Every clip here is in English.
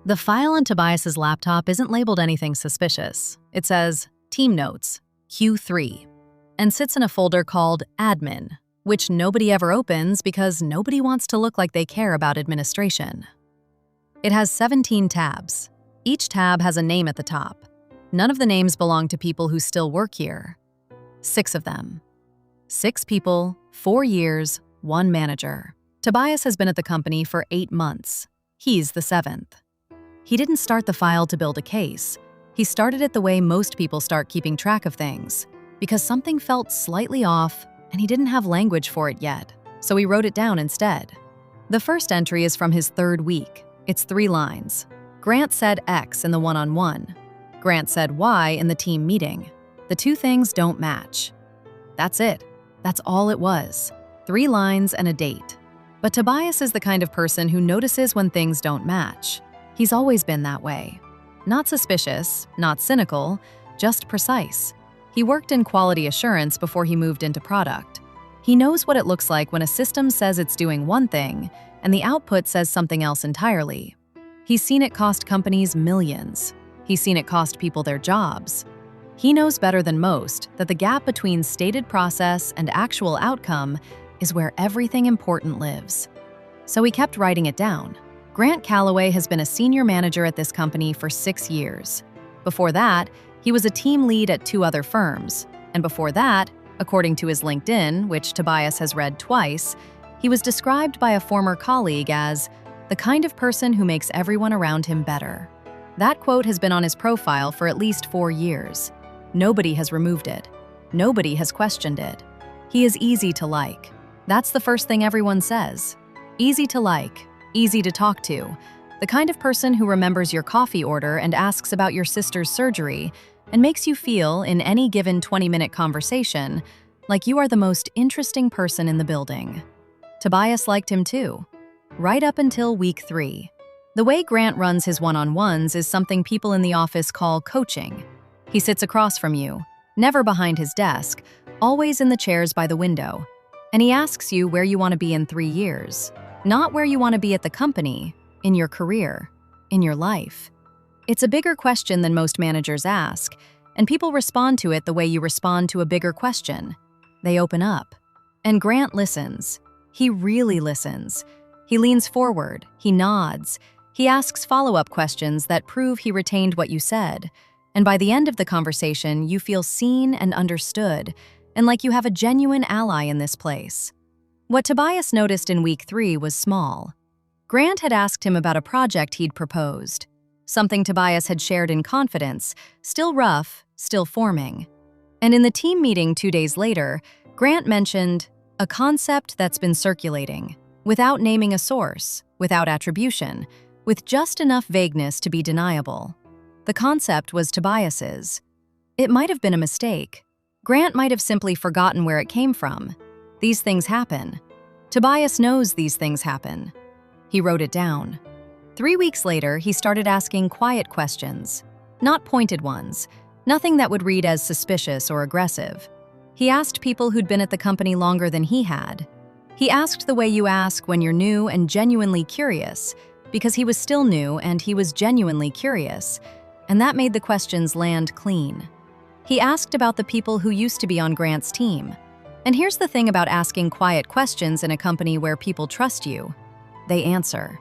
The file on Tobias's laptop isn't labeled anything suspicious. It says Team Notes, Q3, and sits in a folder called Admin, which nobody ever opens because nobody wants to look like they care about administration. It has 17 tabs. Each tab has a name at the top. None of the names belong to people who still work here. 6 of them. 6 people, 4 years, 1 manager. Tobias has been at the company for 8 months. He's the 7th. He didn't start the file to build a case. He started it the way most people start keeping track of things, because something felt slightly off and he didn't have language for it yet, so he wrote it down instead. The first entry is from his 3rd week. It's 3 lines. Grant said X in the one-on-one. Grant said Y in the team meeting. The 2 things don't match. That's it. That's all it was. 3 lines and a date. But Tobias is the kind of person who notices when things don't match. He's always been that way. Not suspicious, not cynical, just precise. He worked in quality assurance before he moved into product. He knows what it looks like when a system says it's doing one thing and the output says something else entirely. He's seen it cost companies millions. He's seen it cost people their jobs. He knows better than most that the gap between stated process and actual outcome is where everything important lives. So he kept writing it down. Grant Calloway has been a senior manager at this company for 6 years. Before that, he was a team lead at 2 other firms. And before that, according to his LinkedIn, which Tobias has read twice, he was described by a former colleague as the kind of person who makes everyone around him better. That quote has been on his profile for at least 4 years. Nobody has removed it. Nobody has questioned it. He is easy to like. That's the first thing everyone says. Easy to like, easy to talk to. The kind of person who remembers your coffee order and asks about your sister's surgery and makes you feel, in any given 20-minute conversation, like you are the most interesting person in the building. Tobias liked him too, right up until week 3. The way Grant runs his one-on-ones is something people in the office call coaching. He sits across from you, never behind his desk, always in the chairs by the window, and he asks you where you want to be in 3 years. Not where you want to be at the company, in your career, in your life. It's a bigger question than most managers ask, and people respond to it the way you respond to a bigger question. They open up. And Grant listens. He really listens. He leans forward, he nods, he asks follow-up questions that prove he retained what you said, and by the end of the conversation, you feel seen and understood, and like you have a genuine ally in this place. What Tobias noticed in week 3 was small. Grant had asked him about a project he'd proposed, something Tobias had shared in confidence, still rough, still forming. And in the team meeting 2 days later, Grant mentioned a concept that's been circulating, without naming a source, without attribution, with just enough vagueness to be deniable. The concept was Tobias's. It might have been a mistake. Grant might have simply forgotten where it came from. These things happen. Tobias knows these things happen. He wrote it down. 3 weeks later, he started asking quiet questions, not pointed ones, nothing that would read as suspicious or aggressive. He asked people who'd been at the company longer than he had. He asked the way you ask when you're new and genuinely curious, because he was still new and he was genuinely curious, and that made the questions land clean. He asked about the people who used to be on Grant's team. And here's the thing about asking quiet questions in a company where people trust you. They answer.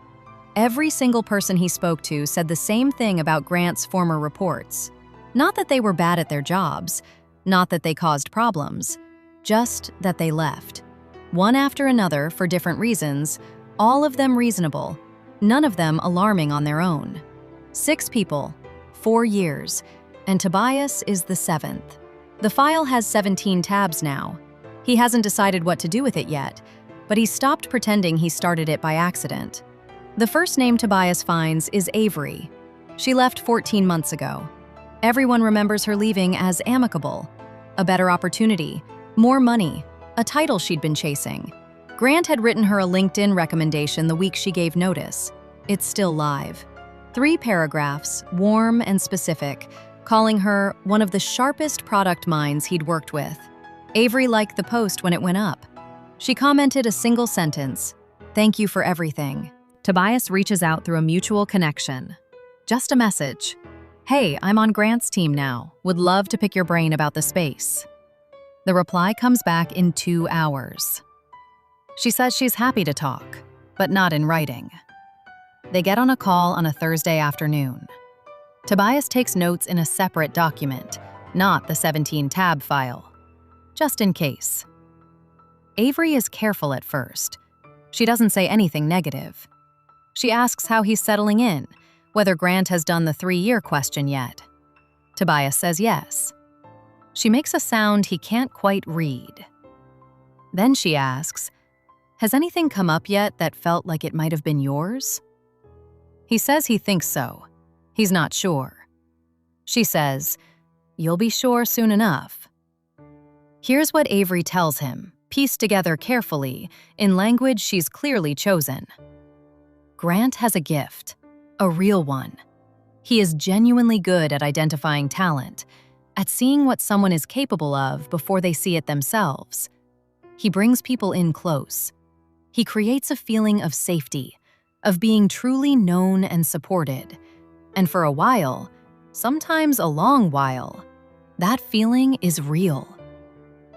Every single person he spoke to said the same thing about Grant's former reports. Not that they were bad at their jobs, not that they caused problems, just that they left. One after another for different reasons, all of them reasonable, none of them alarming on their own. 6 people, 4 years, and Tobias is the 7th. The file has 17 tabs now. He hasn't decided what to do with it yet, but he's stopped pretending he started it by accident. The first name Tobias finds is Avery. She left 14 months ago. Everyone remembers her leaving as amicable, a better opportunity, more money, a title she'd been chasing. Grant had written her a LinkedIn recommendation the week she gave notice. It's still live. 3 paragraphs, warm and specific, calling her one of the sharpest product minds he'd worked with. Avery liked the post when it went up. She commented a single sentence, "Thank you for everything." Tobias reaches out through a mutual connection. Just a message. Hey, I'm on Grant's team now. Would love to pick your brain about the space. The reply comes back in 2 hours. She says she's happy to talk, but not in writing. They get on a call on a Thursday afternoon. Tobias takes notes in a separate document, not the 17-tab file, just in case. Avery is careful at first. She doesn't say anything negative. She asks how he's settling in, whether Grant has done the 3-year question yet. Tobias says yes. She makes a sound he can't quite read. Then she asks, "Has anything come up yet that felt like it might have been yours?" He says he thinks so. He's not sure. She says, "You'll be sure soon enough." Here's what Avery tells him, pieced together carefully, in language she's clearly chosen. Grant has a gift, a real one. He is genuinely good at identifying talent, at seeing what someone is capable of before they see it themselves. He brings people in close. He creates a feeling of safety, of being truly known and supported. And for a while, sometimes a long while, that feeling is real.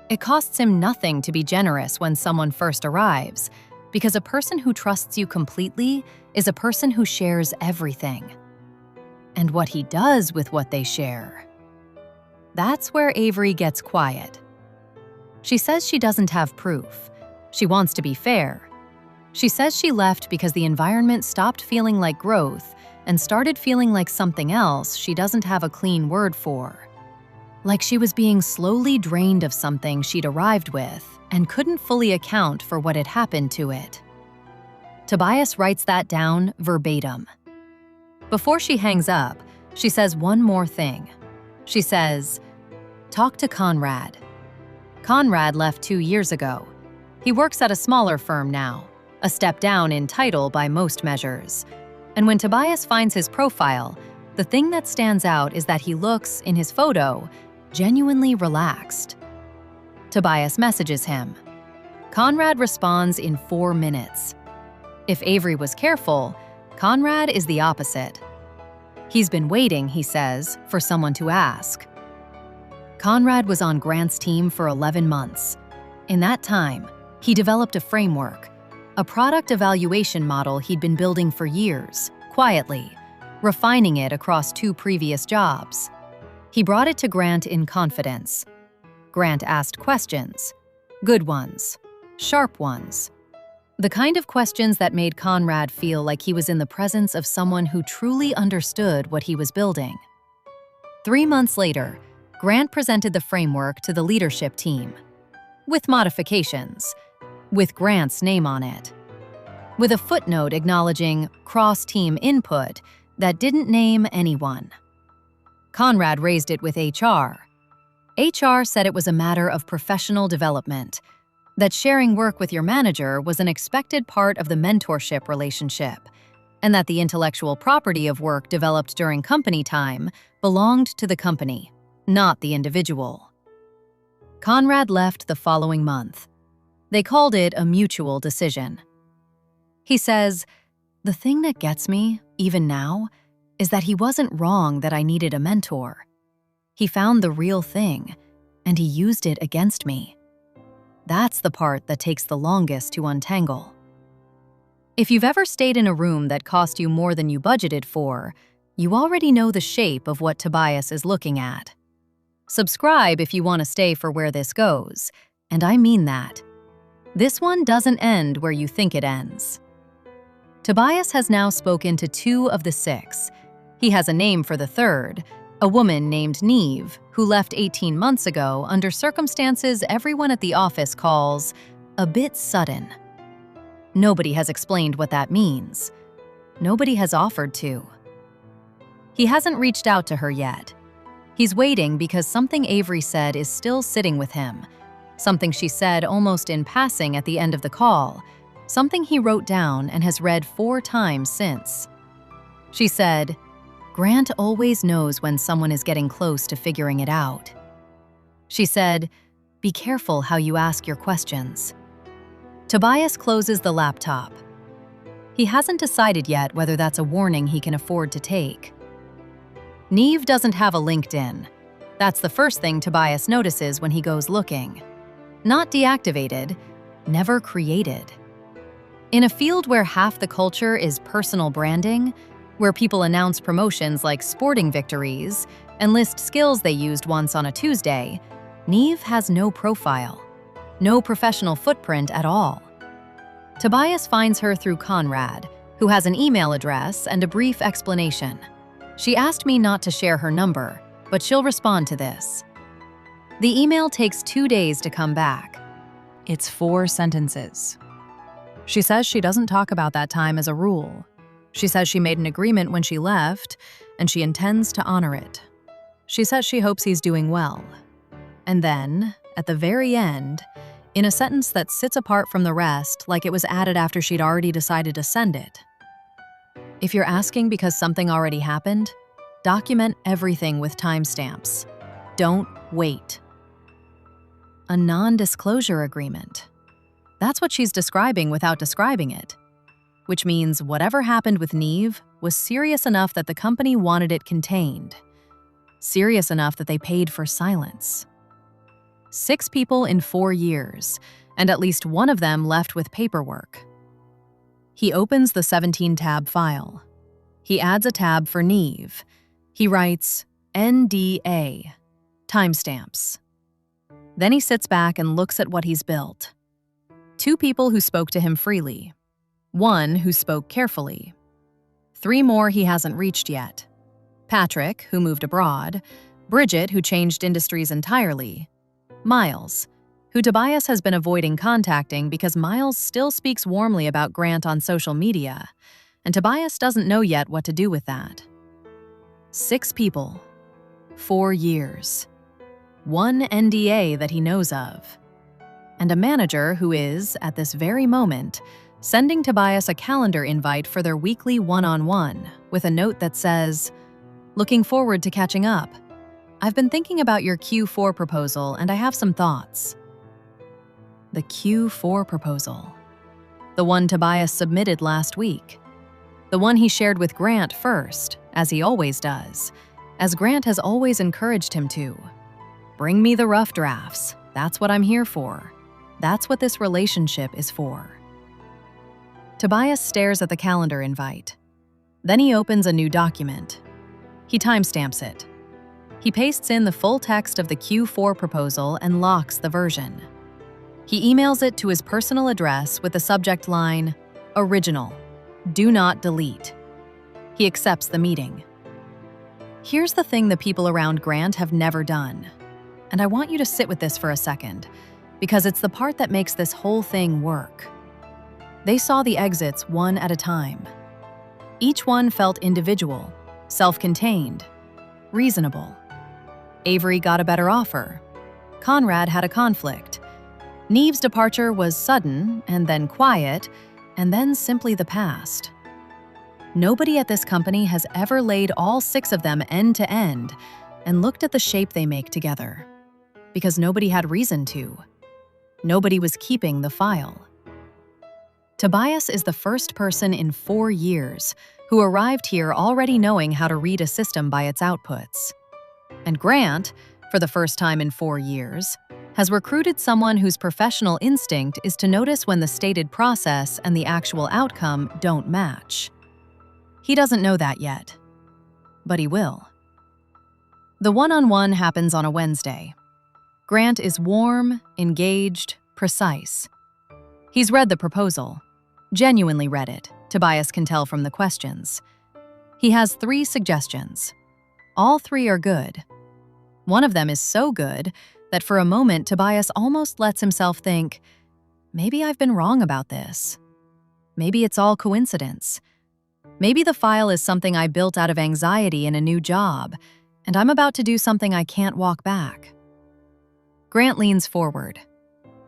It costs him nothing to be generous when someone first arrives, because a person who trusts you completely is a person who shares everything. And what he does with what they share. That's where Avery gets quiet. She says she doesn't have proof. She wants to be fair. She says she left because the environment stopped feeling like growth and started feeling like something else she doesn't have a clean word for. Like she was being slowly drained of something she'd arrived with and couldn't fully account for what had happened to it. Tobias writes that down verbatim. Before she hangs up, she says one more thing. She says, "Talk to Conrad." Conrad left 2 years ago. He works at a smaller firm now, a step down in title by most measures. And when Tobias finds his profile, the thing that stands out is that he looks, in his photo, genuinely relaxed. Tobias messages him. Conrad responds in 4 minutes. If Avery was careful, Conrad is the opposite. He's been waiting, he says, for someone to ask. Conrad was on Grant's team for 11 months. In that time, he developed a framework, a product evaluation model he'd been building for years, quietly, refining it across 2 previous jobs. He brought it to Grant in confidence. Grant asked questions, good ones, sharp ones. The kind of questions that made Conrad feel like he was in the presence of someone who truly understood what he was building. 3 months later, Grant presented the framework to the leadership team. With modifications, with Grant's name on it. With a footnote acknowledging cross-team input that didn't name anyone. Conrad raised it with HR. HR said it was a matter of professional development, that sharing work with your manager was an expected part of the mentorship relationship, and that the intellectual property of work developed during company time belonged to the company, not the individual. Conrad left the following month. They called it a mutual decision. He says, "The thing that gets me, even now, is that he wasn't wrong that I needed a mentor. He found the real thing, and he used it against me. That's the part that takes the longest to untangle." If you've ever stayed in a room that cost you more than you budgeted for, you already know the shape of what Tobias is looking at. Subscribe if you want to stay for where this goes, and I mean that. This one doesn't end where you think it ends. Tobias has now spoken to 2 of the 6. He has a name for the 3rd, a woman named Neve, who left 18 months ago under circumstances everyone at the office calls a bit sudden. Nobody has explained what that means. Nobody has offered to. He hasn't reached out to her yet. He's waiting because something Avery said is still sitting with him, something she said almost in passing at the end of the call, something he wrote down and has read 4 times since. She said, "Grant always knows when someone is getting close to figuring it out." She said, "Be careful how you ask your questions." Tobias closes the laptop. He hasn't decided yet whether that's a warning he can afford to take. Neve doesn't have a LinkedIn. That's the first thing Tobias notices when he goes looking. Not deactivated, never created. In a field where half the culture is personal branding, where people announce promotions like sporting victories and list skills they used once on a Tuesday, Neve has no profile, no professional footprint at all. Tobias finds her through Conrad, who has an email address and a brief explanation. She asked me not to share her number, but she'll respond to this. The email takes 2 days to come back. It's 4 sentences. She says she doesn't talk about that time as a rule. She says she made an agreement when she left, and she intends to honor it. She says she hopes he's doing well. And then, at the very end, in a sentence that sits apart from the rest, like it was added after she'd already decided to send it. If you're asking because something already happened, document everything with timestamps. Don't wait. A non-disclosure agreement. That's what she's describing without describing it. Which means whatever happened with Neve was serious enough that the company wanted it contained. Serious enough that they paid for silence. 6 people in 4 years, and at least one of them left with paperwork. He opens the 17-tab file. He adds a tab for Neve. He writes NDA, timestamps. Then he sits back and looks at what he's built. 2 people who spoke to him freely. 1 who spoke carefully. 3 more he hasn't reached yet. Patrick, who moved abroad. Bridget, who changed industries entirely. Miles, who Tobias has been avoiding contacting because Miles still speaks warmly about Grant on social media, and Tobias doesn't know yet what to do with that. 6 people, 4 years, 1 NDA that he knows of, and a manager who is, at this very moment, sending Tobias a calendar invite for their weekly one-on-one with a note that says, "Looking forward to catching up. I've been thinking about your Q4 proposal and I have some thoughts." The Q4 proposal. The one Tobias submitted last week. The one he shared with Grant first, as he always does, as Grant has always encouraged him to. Bring me the rough drafts. That's what I'm here for. That's what this relationship is for. Tobias stares at the calendar invite. Then he opens a new document. He timestamps it. He pastes in the full text of the Q4 proposal and locks the version. He emails it to his personal address with the subject line, "Original. Do not delete." He accepts the meeting. Here's the thing the people around Grant have never done. And I want you to sit with this for a second, because it's the part that makes this whole thing work. They saw the exits one at a time. Each one felt individual, self-contained, reasonable. Avery got a better offer. Conrad had a conflict. Neve's departure was sudden, and then quiet, and then simply the past. Nobody at this company has ever laid all 6 of them end to end and looked at the shape they make together. Because nobody had reason to. Nobody was keeping the file. Tobias is the first person in 4 years who arrived here already knowing how to read a system by its outputs. And Grant, for the first time in 4 years, has recruited someone whose professional instinct is to notice when the stated process and the actual outcome don't match. He doesn't know that yet, but he will. The one-on-one happens on a Wednesday. Grant is warm, engaged, precise. He's read the proposal, genuinely read it, Tobias can tell from the questions. He has 3 suggestions. All 3 are good. One of them is so good that for a moment Tobias almost lets himself think, maybe I've been wrong about this. Maybe it's all coincidence. Maybe the file is something I built out of anxiety in a new job, and I'm about to do something I can't walk back. Grant leans forward.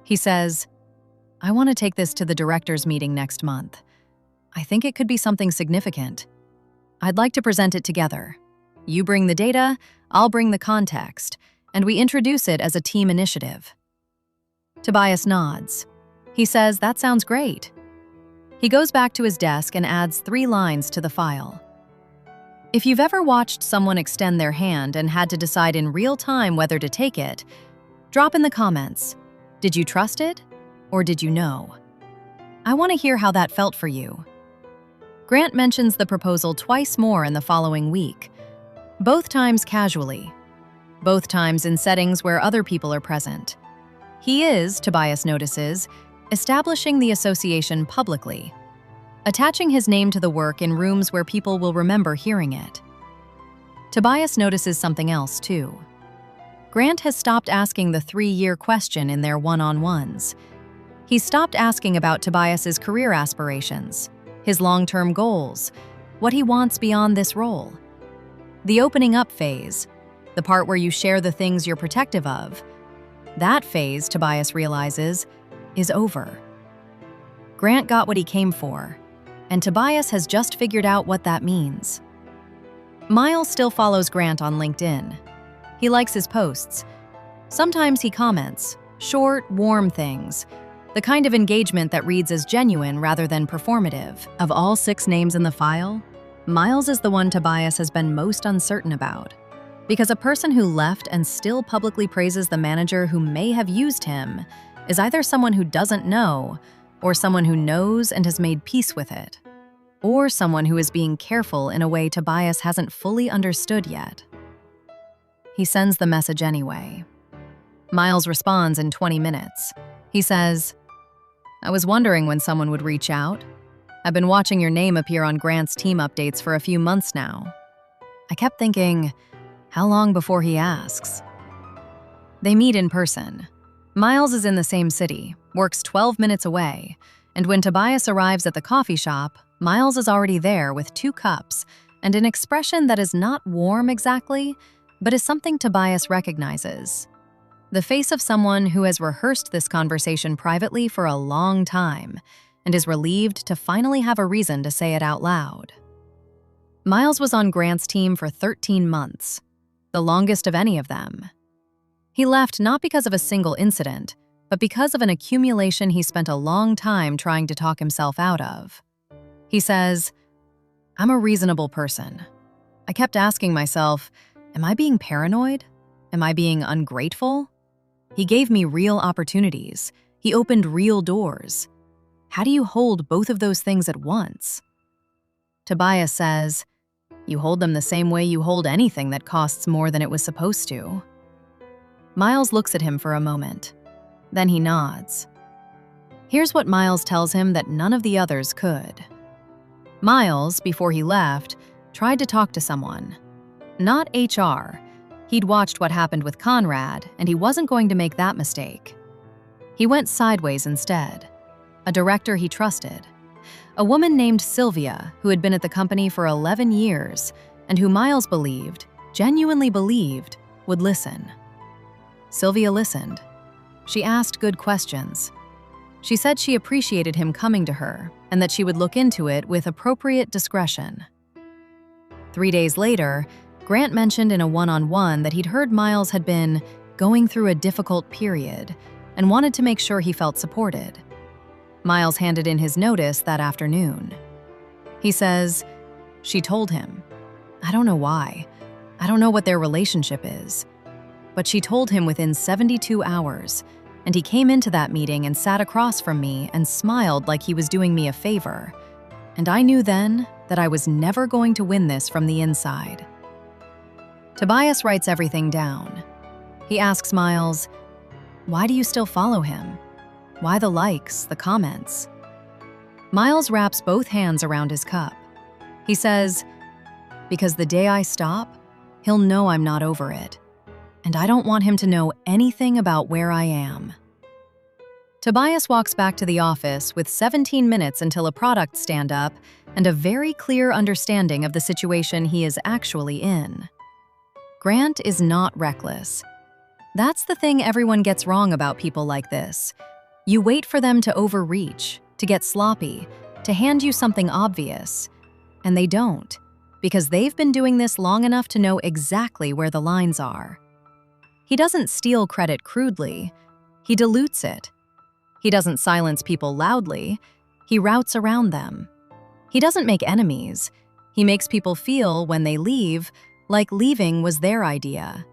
He says, "I want to take this to the directors' meeting next month. I think it could be something significant. I'd like to present it together. You bring the data, I'll bring the context, and we introduce it as a team initiative." Tobias nods. He says, "That sounds great." He goes back to his desk and adds 3 lines to the file. If you've ever watched someone extend their hand and had to decide in real time whether to take it, drop in the comments. Did you trust it, or did you know? I want to hear how that felt for you. Grant mentions the proposal twice more in the following week, both times casually, both times in settings where other people are present. He is, Tobias notices, establishing the association publicly, attaching his name to the work in rooms where people will remember hearing it. Tobias notices something else, too. Grant has stopped asking the 3-year question in their one-on-ones. He's stopped asking about Tobias's career aspirations, his long-term goals, what he wants beyond this role. The opening up phase, the part where you share the things you're protective of, that phase, Tobias realizes, is over. Grant got what he came for, and Tobias has just figured out what that means. Miles still follows Grant on LinkedIn. He likes his posts. Sometimes he comments, short, warm things, the kind of engagement that reads as genuine rather than performative. Of all 6 names in the file, Miles is the one Tobias has been most uncertain about. Because a person who left and still publicly praises the manager who may have used him is either someone who doesn't know, or someone who knows and has made peace with it, or someone who is being careful in a way Tobias hasn't fully understood yet. He sends the message anyway. Miles responds in 20 minutes. He says, "I was wondering when someone would reach out. I've been watching your name appear on Grant's team updates for a few months now. I kept thinking, how long before he asks?" They meet in person. Miles is in the same city, works 12 minutes away, and when Tobias arrives at the coffee shop, Miles is already there with 2 cups and an expression that is not warm exactly, but is something Tobias recognizes. The face of someone who has rehearsed this conversation privately for a long time and is relieved to finally have a reason to say it out loud. Miles was on Grant's team for 13 months, the longest of any of them. He left not because of a single incident, but because of an accumulation he spent a long time trying to talk himself out of. He says, "I'm a reasonable person. I kept asking myself, am I being paranoid? Am I being ungrateful? He gave me real opportunities. He opened real doors. How do you hold both of those things at once?" Tobias says, "You hold them the same way you hold anything that costs more than it was supposed to." Miles looks at him for a moment. Then he nods. Here's what Miles tells him that none of the others could. Miles, before he left, tried to talk to someone. Not HR. He'd watched what happened with Conrad, and he wasn't going to make that mistake. He went sideways instead. A director he trusted. A woman named Sylvia, who had been at the company for 11 years, and who Miles believed, genuinely believed, would listen. Sylvia listened. She asked good questions. She said she appreciated him coming to her and that she would look into it with appropriate discretion. 3 days later, Grant mentioned in a one-on-one that he'd heard Miles had been going through a difficult period and wanted to make sure he felt supported. Miles handed in his notice that afternoon. He says, "She told him. I don't know why. I don't know what their relationship is. But she told him within 72 hours, and he came into that meeting and sat across from me and smiled like he was doing me a favor. And I knew then that I was never going to win this from the inside." Tobias writes everything down. He asks Miles, "Why do you still follow him? Why the likes, the comments?" Miles wraps both hands around his cup. He says, "Because the day I stop, he'll know I'm not over it. And I don't want him to know anything about where I am." Tobias walks back to the office with 17 minutes until a product stand-up and a very clear understanding of the situation he is actually in. Grant is not reckless. That's the thing everyone gets wrong about people like this. You wait for them to overreach, to get sloppy, to hand you something obvious. And they don't, because they've been doing this long enough to know exactly where the lines are. He doesn't steal credit crudely. He dilutes it. He doesn't silence people loudly. He routes around them. He doesn't make enemies. He makes people feel, when they leave, like leaving was their idea.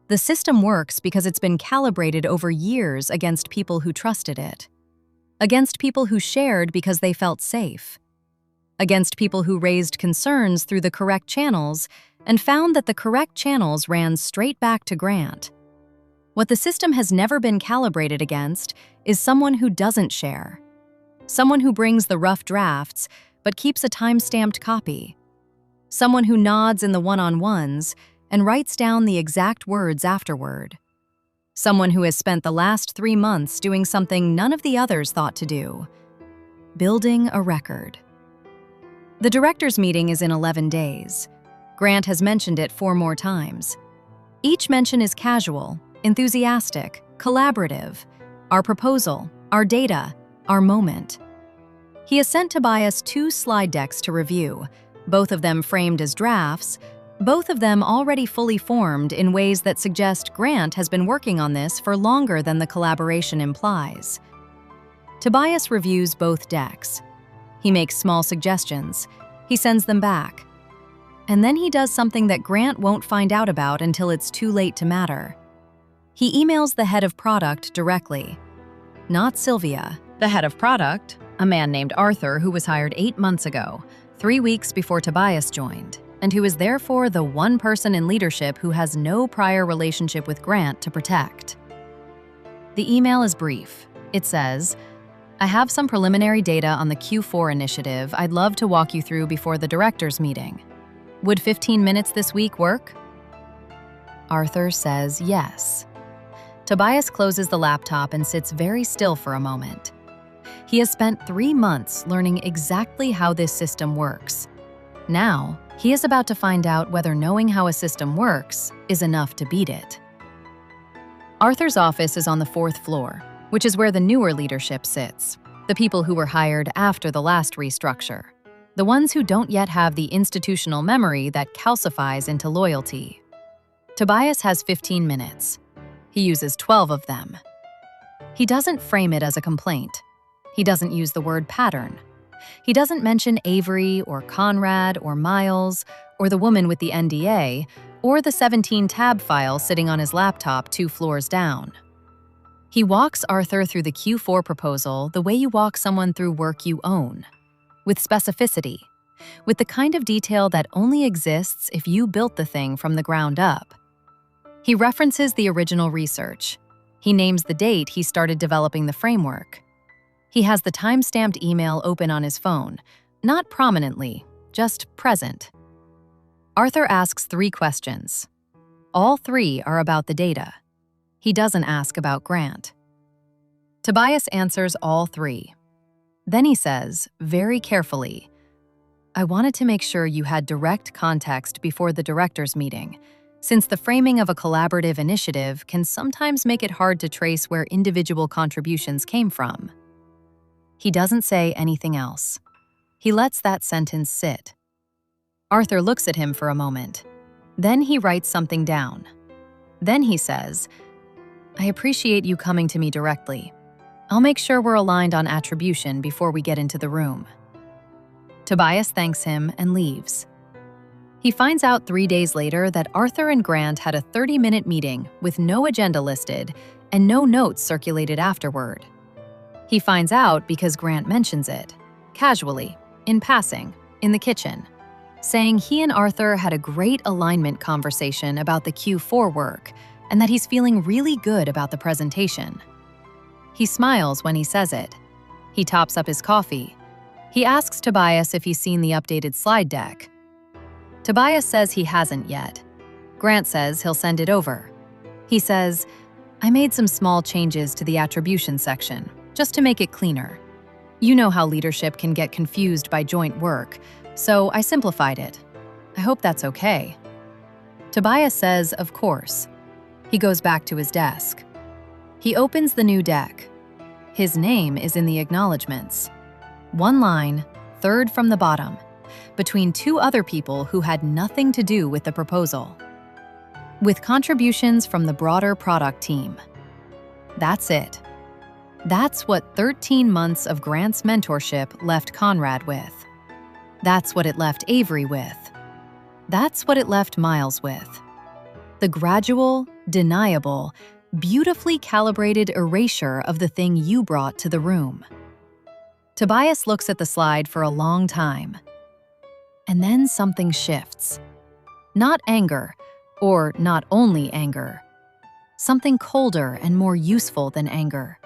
The system works because it's been calibrated over years against people who trusted it, against people who shared because they felt safe, against people who raised concerns through the correct channels and found that the correct channels ran straight back to Grant. What the system has never been calibrated against is someone who doesn't share, someone who brings the rough drafts but keeps a time-stamped copy, someone who nods in the one-on-ones and writes down the exact words afterward, someone who has spent the last 3 months doing something none of the others thought to do: building a record. The directors' meeting is in 11 days. Grant has mentioned it 4 more times. Each mention is casual, enthusiastic, collaborative: our proposal, our data, our moment. He has sent Tobias 2 slide decks to review, both of them framed as drafts, both of them already fully formed in ways that suggest Grant has been working on this for longer than the collaboration implies. Tobias reviews both decks. He makes small suggestions. He sends them back. And then he does something that Grant won't find out about until it's too late to matter. He emails the head of product directly. Not Sylvia. The head of product, a man named Arthur who was hired 8 months ago, 3 weeks before Tobias joined, and who is therefore the one person in leadership who has no prior relationship with Grant to protect. The email is brief. It says, "I have some preliminary data on the Q4 initiative I'd love to walk you through before the directors' meeting. Would 15 minutes this week work?" Arthur says yes. Tobias closes the laptop and sits very still for a moment. He has spent 3 months learning exactly how this system works. Now, he is about to find out whether knowing how a system works is enough to beat it. Arthur's office is on the 4th floor, which is where the newer leadership sits, the people who were hired after the last restructure, the ones who don't yet have the institutional memory that calcifies into loyalty. Tobias has 15 minutes. He uses 12 of them. He doesn't frame it as a complaint. He doesn't use the word pattern. He doesn't mention Avery or Conrad or Miles or the woman with the NDA or the 17-tab file sitting on his laptop 2 floors down. He walks Arthur through the Q4 proposal the way you walk someone through work you own, with specificity, with the kind of detail that only exists if you built the thing from the ground up. He references the original research. He names the date he started developing the framework. He has the time-stamped email open on his phone, not prominently, just present. Arthur asks 3 questions. All 3 are about the data. He doesn't ask about Grant. Tobias answers all 3. Then he says, very carefully, "I wanted to make sure you had direct context before the directors' meeting, since the framing of a collaborative initiative can sometimes make it hard to trace where individual contributions came from." He doesn't say anything else. He lets that sentence sit. Arthur looks at him for a moment. Then he writes something down. Then he says, "I appreciate you coming to me directly. I'll make sure we're aligned on attribution before we get into the room." Tobias thanks him and leaves. He finds out 3 days later that Arthur and Grant had a 30-minute meeting with no agenda listed and no notes circulated afterward. He finds out because Grant mentions it, casually, in passing, in the kitchen, saying he and Arthur had a great alignment conversation about the Q4 work and that he's feeling really good about the presentation. He smiles when he says it. He tops up his coffee. He asks Tobias if he's seen the updated slide deck. Tobias says he hasn't yet. Grant says he'll send it over. He says, "I made some small changes to the attribution section, just to make it cleaner. You know how leadership can get confused by joint work, so I simplified it. I hope that's okay." Tobias says, of course. He goes back to his desk. He opens the new deck. His name is in the acknowledgements. 1 line, 3rd from the bottom, between 2 other people who had nothing to do with the proposal. With contributions from the broader product team. That's it. That's what 13 months of Grant's mentorship left Conrad with. That's what it left Avery with. That's what it left Miles with. The gradual, deniable, beautifully calibrated erasure of the thing you brought to the room. Tobias looks at the slide for a long time. And then something shifts. Not anger, or not only anger. Something colder and more useful than anger.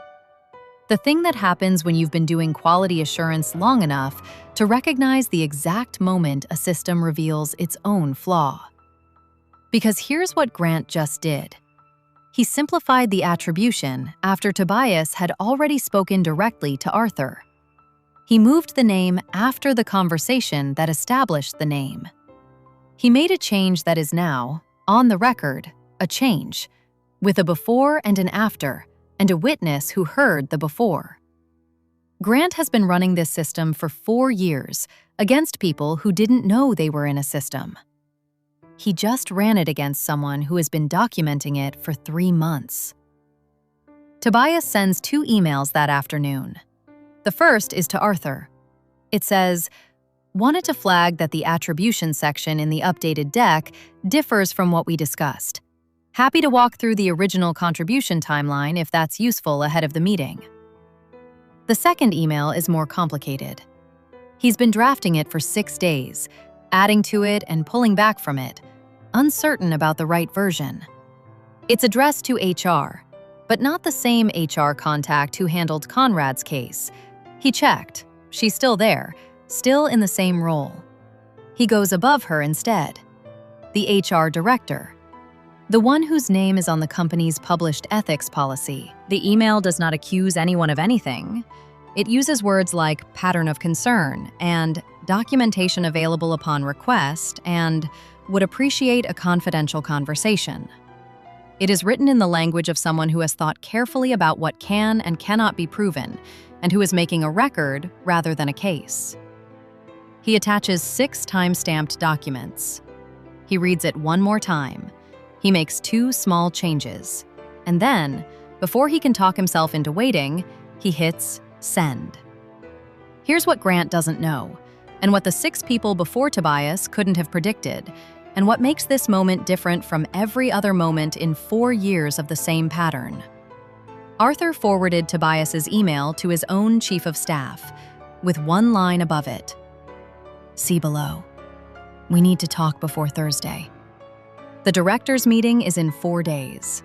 The thing that happens when you've been doing quality assurance long enough to recognize the exact moment a system reveals its own flaw. Because here's what Grant just did. He simplified the attribution after Tobias had already spoken directly to Arthur. He moved the name after the conversation that established the name. He made a change that is now, on the record, a change, with a before and an after, and a witness who heard the before. Grant has been running this system for 4 years against people who didn't know they were in a system. He just ran it against someone who has been documenting it for 3 months. Tobias sends 2 emails that afternoon. The first is to Arthur. It says, "Wanted to flag that the attribution section in the updated deck differs from what we discussed. Happy to walk through the original contribution timeline if that's useful ahead of the meeting." The second email is more complicated. He's been drafting it for 6 days, adding to it and pulling back from it, uncertain about the right version. It's addressed to HR, but not the same HR contact who handled Conrad's case. He checked. She's still there, still in the same role. He goes above her instead. The HR director. The one whose name is on the company's published ethics policy. The email does not accuse anyone of anything. It uses words like pattern of concern and documentation available upon request and would appreciate a confidential conversation. It is written in the language of someone who has thought carefully about what can and cannot be proven and who is making a record rather than a case. He attaches 6 time-stamped documents. He reads it one more time. He makes 2 small changes. And then, before he can talk himself into waiting, he hits send. Here's what Grant doesn't know, and what the 6 people before Tobias couldn't have predicted, and what makes this moment different from every other moment in 4 years of the same pattern. Arthur forwarded Tobias's email to his own chief of staff, with one line above it. "See below. We need to talk before Thursday." The directors' meeting is in 4 days.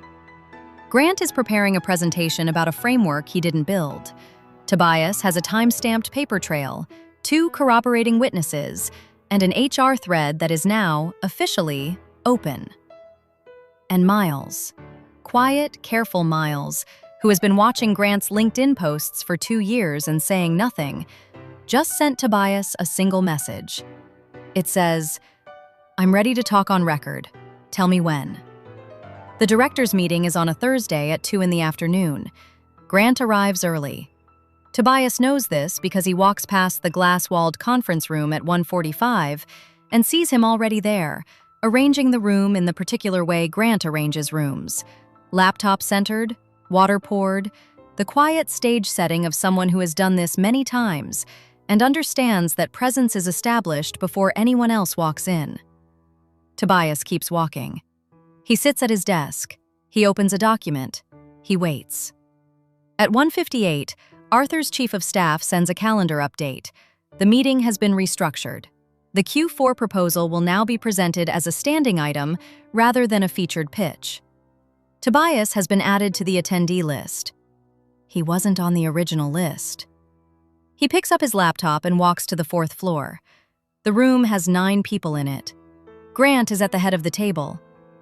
Grant is preparing a presentation about a framework he didn't build. Tobias has a time-stamped paper trail, 2 corroborating witnesses, and an HR thread that is now, officially, open. And Miles, quiet, careful Miles, who has been watching Grant's LinkedIn posts for 2 years and saying nothing, just sent Tobias a single message. It says, "I'm ready to talk on record. Tell me when." The directors' meeting is on a Thursday at 2 in the afternoon. Grant arrives early. Tobias knows this because he walks past the glass-walled conference room at 1:45 and sees him already there, arranging the room in the particular way Grant arranges rooms. Laptop centered, water poured, the quiet stage setting of someone who has done this many times and understands that presence is established before anyone else walks in. Tobias keeps walking. He sits at his desk. He opens a document. He waits. At 1:58, Arthur's chief of staff sends a calendar update. The meeting has been restructured. The Q4 proposal will now be presented as a standing item rather than a featured pitch. Tobias has been added to the attendee list. He wasn't on the original list. He picks up his laptop and walks to the 4th floor. The room has 9 people in it. Grant is at the head of the table.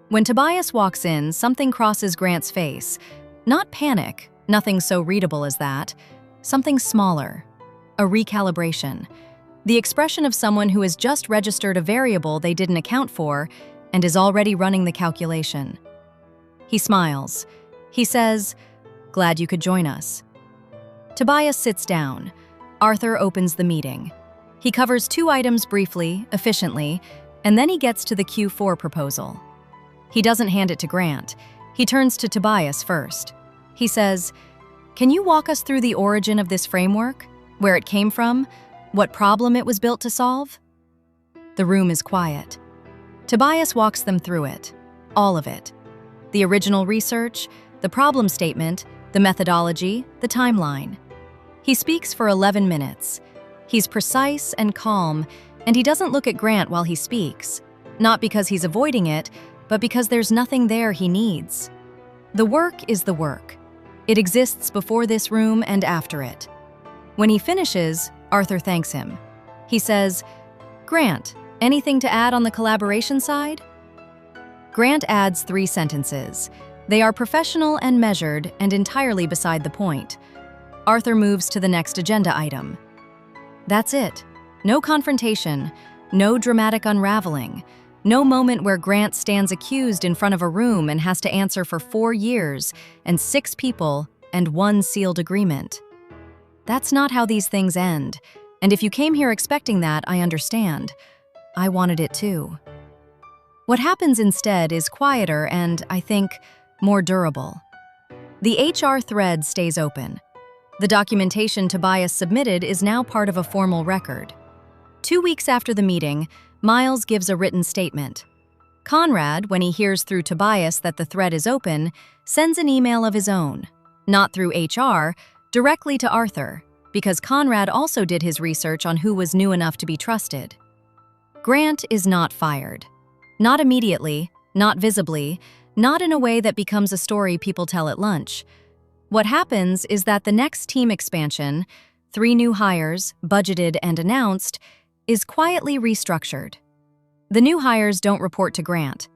When Tobias walks in, something crosses Grant's face. Not panic, nothing so readable as that. Something smaller. A recalibration. The expression of someone who has just registered a variable they didn't account for and is already running the calculation. He smiles. He says, "Glad you could join us." Tobias sits down. Arthur opens the meeting. He covers 2 items briefly, efficiently, and then he gets to the Q4 proposal. He doesn't hand it to Grant. He turns to Tobias first. He says, "Can you walk us through the origin of this framework? Where it came from? What problem it was built to solve? The room is quiet. Tobias walks them through it, all of it. The original research, the problem statement, the methodology, the timeline. He speaks for 11 minutes. He's precise and calm, and he doesn't look at Grant while he speaks, not because he's avoiding it, but because there's nothing there he needs. The work is the work. It exists before this room and after it. When he finishes, Arthur thanks him. He says, "Grant, anything to add on the collaboration side?" Grant adds 3 sentences. They are professional and measured and entirely beside the point. Arthur moves to the next agenda item. That's it. No confrontation, no dramatic unraveling, no moment where Grant stands accused in front of a room and has to answer for 4 years and 6 people and 1 sealed agreement. That's not how these things end, and if you came here expecting that, I understand. I wanted it too. What happens instead is quieter and, I think, more durable. The HR thread stays open. The documentation Tobias submitted is now part of a formal record. 2 weeks after the meeting, Miles gives a written statement. Conrad, when he hears through Tobias that the thread is open, sends an email of his own, not through HR, directly to Arthur, because Conrad also did his research on who was new enough to be trusted. Grant is not fired. Not immediately, not visibly, not in a way that becomes a story people tell at lunch. What happens is that the next team expansion, 3 new hires, budgeted and announced, is quietly restructured. The new hires don't report to Grant.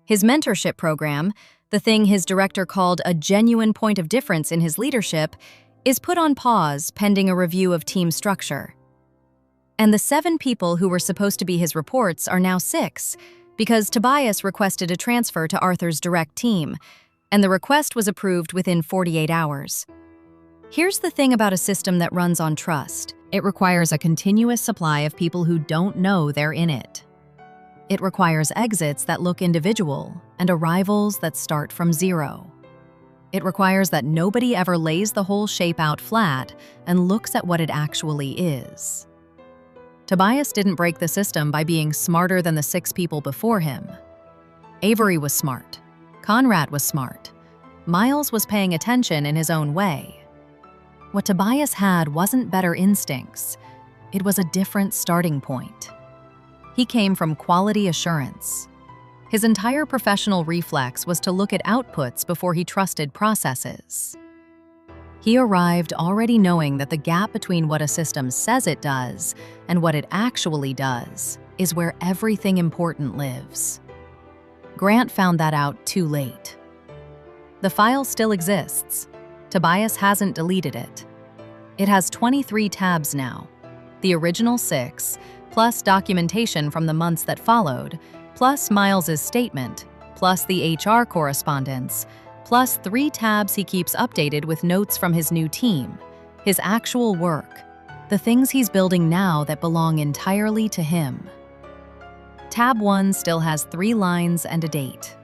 His mentorship program, the thing his director called a genuine point of difference in his leadership, is put on pause pending a review of team structure. And the 7 people who were supposed to be his reports are now 6, because Tobias requested a transfer to Arthur's direct team, and the request was approved within 48 hours. Here's the thing about a system that runs on trust. It requires a continuous supply of people who don't know they're in it. It requires exits that look individual and arrivals that start from 0. It requires that nobody ever lays the whole shape out flat and looks at what it actually is. Tobias didn't break the system by being smarter than the 6 people before him. Avery was smart. Conrad was smart. Miles was paying attention in his own way. What Tobias had wasn't better instincts. It was a different starting point. He came from quality assurance. His entire professional reflex was to look at outputs before he trusted processes. He arrived already knowing that the gap between what a system says it does and what it actually does is where everything important lives. Grant found that out too late. The file still exists. Tobias hasn't deleted it. It has 23 tabs now, the original 6, plus documentation from the months that followed, plus Miles's statement, plus the HR correspondence, plus 3 tabs he keeps updated with notes from his new team, his actual work, the things he's building now that belong entirely to him. Tab 1 still has 3 lines and a date.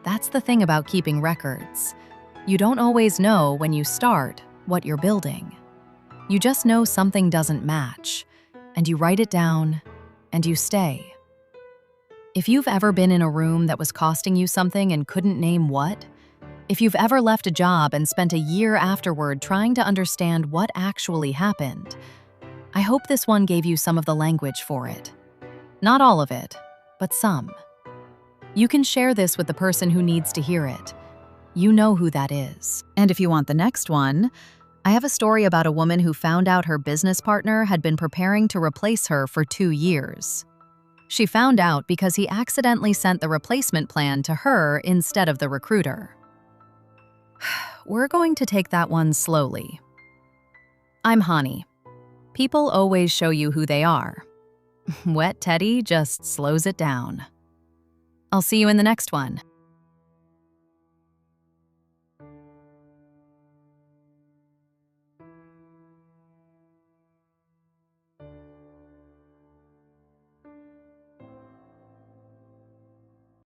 That's the thing about keeping records. You don't always know when you start what you're building. You just know something doesn't match, and you write it down, and you stay. If you've ever been in a room that was costing you something and couldn't name what, if you've ever left a job and spent a year afterward trying to understand what actually happened, I hope this one gave you some of the language for it. Not all of it, but some. You can share this with the person who needs to hear it. You know who that is. And if you want the next one, I have a story about a woman who found out her business partner had been preparing to replace her for 2 years. She found out because he accidentally sent the replacement plan to her instead of the recruiter. We're going to take that one slowly. I'm Hani. People always show you who they are. Wet Teddy just slows it down. I'll see you in the next one.